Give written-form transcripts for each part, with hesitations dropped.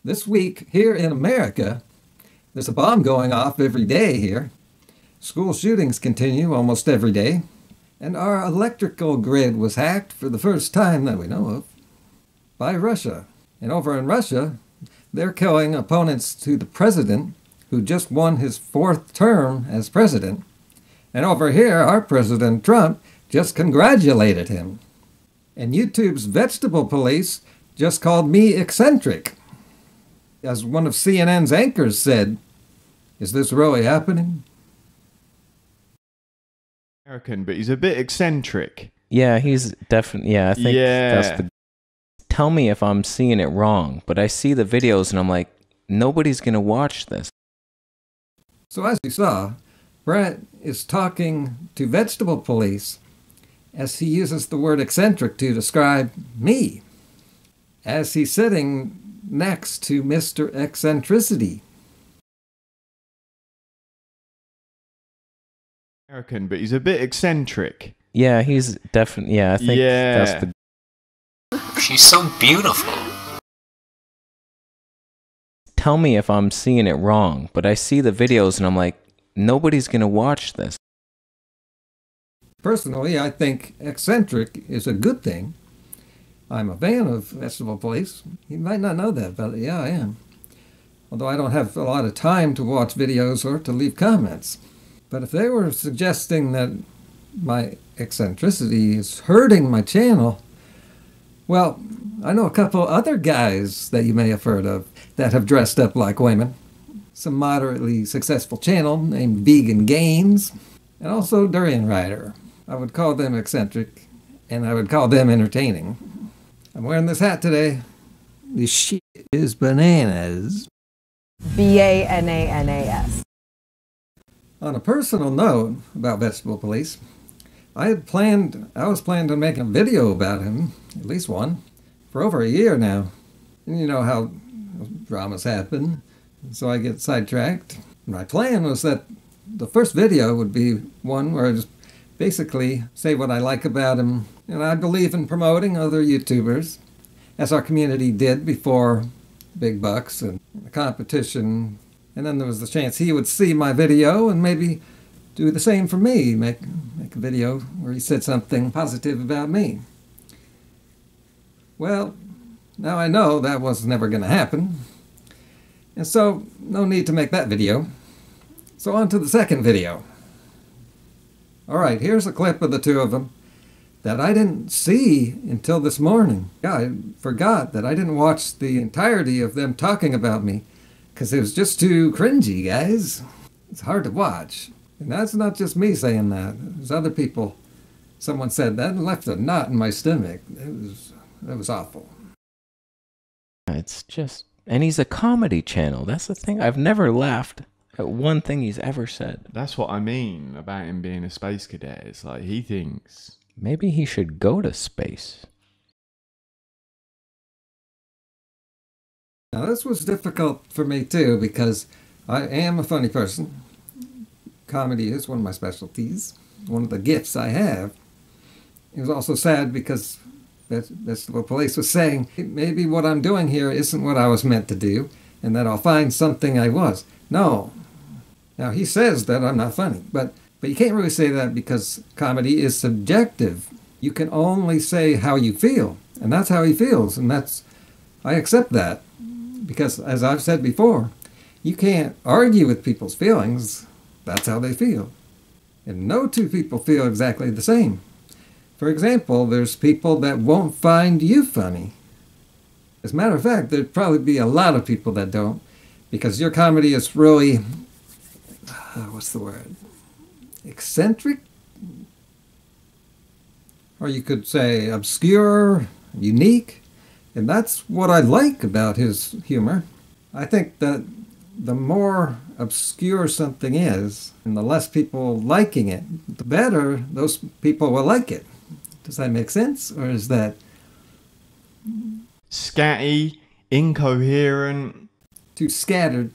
This week here in America, there's a bomb going off every day here. School shootings continue almost every day. And our electrical grid was hacked for the first time that we know of by Russia. And over in Russia, they're killing opponents to the president who just won his fourth term as president. And over here, our President Trump just congratulated him. And YouTube's vegetable police just called me eccentric. As one of CNN's anchors said, is this really happening? American, but he's a bit eccentric. Yeah, he's definitely, I think that's the... Tell me if I'm seeing it wrong, but I see the videos and I'm like, nobody's going to watch this. So as you saw, Brett is talking to vegetable police as he uses the word eccentric to describe me, as he's sitting next to Mr. Eccentricity. American, but he's a bit eccentric. Yeah, he's definitely, I think that's the... She's so beautiful. Tell me if I'm seeing it wrong, but I see the videos and I'm like, nobody's going to watch this. Personally, I think eccentric is a good thing. I'm a fan of vegetable police. You might not know that, but yeah, I am. Although I don't have a lot of time to watch videos or to leave comments. But if they were suggesting that my eccentricity is hurting my channel, well, I know a couple other guys that you may have heard of that have dressed up like women. Some moderately successful channel named Vegan Gains, and also Durian Rider. I would call them eccentric, and I would call them entertaining. I'm wearing this hat today. This shit is bananas. B-A-N-A-N-A-S. On a personal note about vegetable police, I was planning on making a video about him, at least one, for over a year now. And you know how dramas happen, so I get sidetracked. My plan was that the first video would be one where I just basically say what I like about him. And I believe in promoting other YouTubers, as our community did before big bucks and the competition. And then there was the chance he would see my video and maybe do the same for me, make a video where he said something positive about me. Well, now I know that was never going to happen. And so, no need to make that video. So on to the second video. Alright, here's a clip of the two of them that I didn't see until this morning. Yeah, I forgot that I didn't watch the entirety of them talking about me because it was just too cringy, guys. It's hard to watch. And that's not just me saying that. There's other people. Someone said that and left a knot in my stomach. That was awful. It's just... And he's a comedy channel. That's the thing. I've never laughed at one thing he's ever said. That's what I mean about him being a space cadet. It's like he thinks... Maybe he should go to space. Now this was difficult for me too because I am a funny person. Comedy is one of my specialties, one of the gifts I have. It was also sad because vegetable police was saying maybe what I'm doing here isn't what I was meant to do and that I'll find something I was. No. Now he says that I'm not funny, but you can't really say that because comedy is subjective. You can only say how you feel, and that's how he feels, and I accept that. Because as I've said before, you can't argue with people's feelings. That's how they feel. And no two people feel exactly the same. For example, there's people that won't find you funny. As a matter of fact, there'd probably be a lot of people that don't, because your comedy is really, what's the word? Eccentric? Or you could say obscure, unique. And that's what I like about his humor. I think that the more obscure something is, and the less people liking it, the better those people will like it. Does that make sense? Or is that... Scatty, incoherent. Too scattered.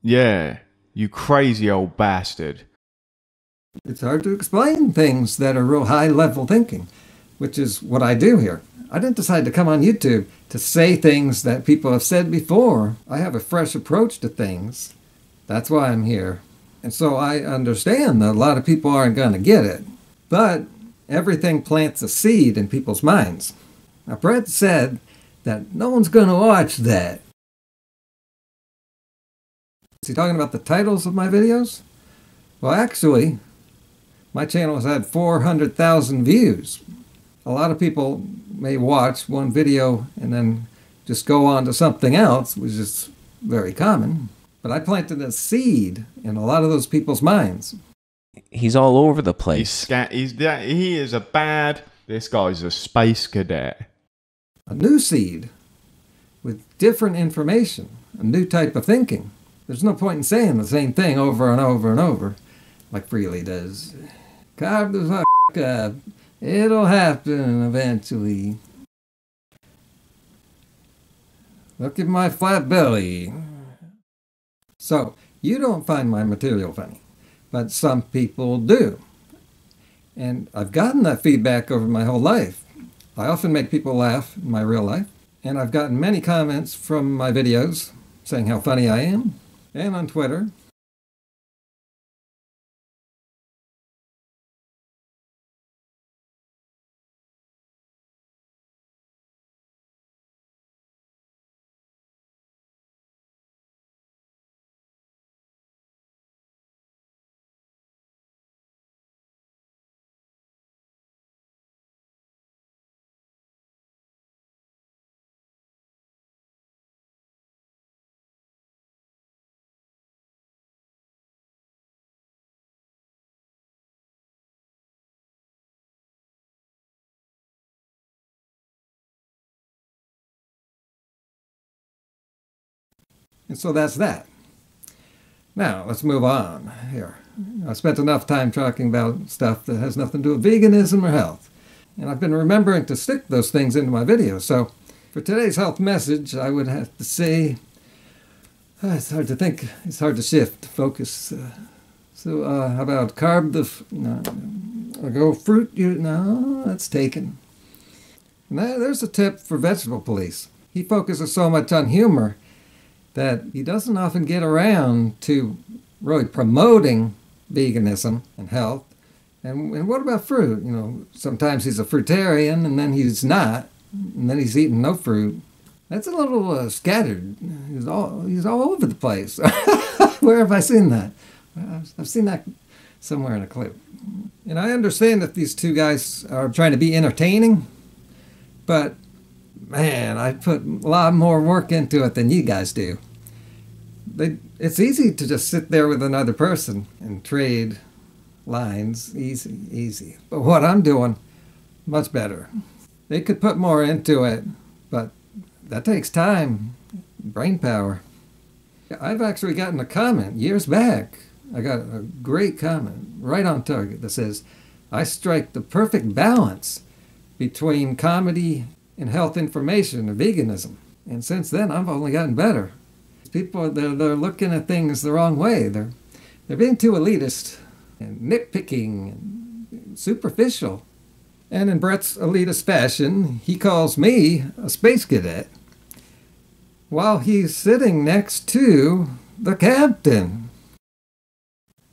Yeah, you crazy old bastard. It's hard to explain things that are real high-level thinking, which is what I do here. I didn't decide to come on YouTube to say things that people have said before. I have a fresh approach to things. That's why I'm here. And so I understand that a lot of people aren't going to get it. But everything plants a seed in people's minds. Now, Brett said that no one's going to watch that. Is he talking about the titles of my videos? Well, actually, my channel has had 400,000 views. A lot of people may watch one video and then just go on to something else, which is very common. But I planted a seed in a lot of those people's minds. He's all over the place. He is a bad... This guy's a space cadet. A new seed with different information, a new type of thinking. There's no point in saying the same thing over and over and over, like Freely does. Carb the fuck up. It'll happen eventually. Look at my flat belly. So, you don't find my material funny, but some people do. And I've gotten that feedback over my whole life. I often make people laugh in my real life, and I've gotten many comments from my videos saying how funny I am, and on Twitter. And so that's that. Now, let's move on here. I spent enough time talking about stuff that has nothing to do with veganism or health. And I've been remembering to stick those things into my videos. So for today's health message, I would have to say, it's hard to think, it's hard to shift, focus. How about carb I'll go fruit, no, that's taken. Now, there's a tip for Vegetable Police. He focuses so much on humor that he doesn't often get around to really promoting veganism and health. And what about fruit? You know, sometimes he's a fruitarian and then he's not, and then he's eating no fruit. That's a little scattered. He's all over the place. Where have I seen that? I've seen that somewhere in a clip. And I understand that these two guys are trying to be entertaining, but man, I put a lot more work into it than you guys do. It's easy to just sit there with another person and trade lines. Easy. But what I'm doing, much better. They could put more into it, but that takes time, brain power. I've actually gotten a comment years back. I got a great comment right on target that says, I strike the perfect balance between comedy and health information and veganism. And since then, I've only gotten better. People, they're looking at things the wrong way. They're being too elitist and nitpicking and superficial. And in Brett's elitist fashion, he calls me a space cadet while he's sitting next to the captain.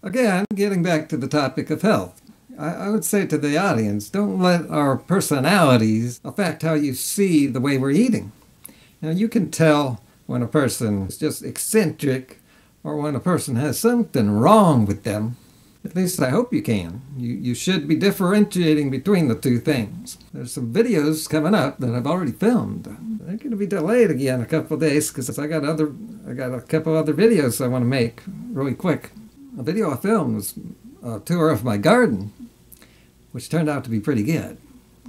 Again, getting back to the topic of health. I would say to the audience, don't let our personalities affect how you see the way we're eating. Now, you can tell when a person is just eccentric or when a person has something wrong with them. At least I hope you can. You should be differentiating between the two things. There's some videos coming up that I've already filmed. They're going to be delayed again a couple of days because I got a couple other videos I want to make really quick. A video I filmed was a tour of my garden, which turned out to be pretty good.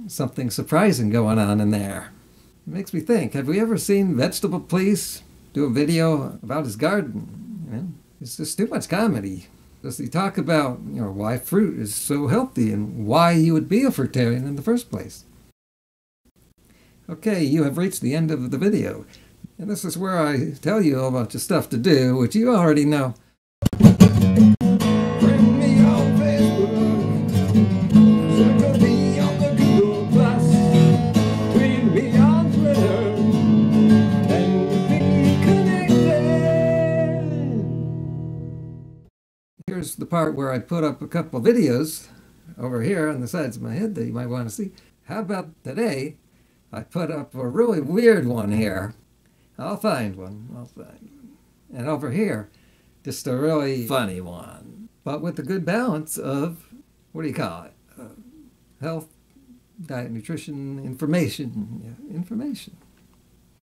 Something surprising going on in there. It makes me think, have we ever seen Vegetable Police do a video about his garden? You know, it's just too much comedy. Does he talk about, why fruit is so healthy and why you would be a fruitarian in the first place? Okay, you have reached the end of the video. And this is where I tell you a bunch of stuff to do, which you already know. here's the part where I put up a couple videos over here on the sides of my head that you might want to see. How about today, I put up a really weird one here. I'll find one. And over here, just a really funny one. But with a good balance of, what do you call it? Health, diet, nutrition, information. Yeah, information.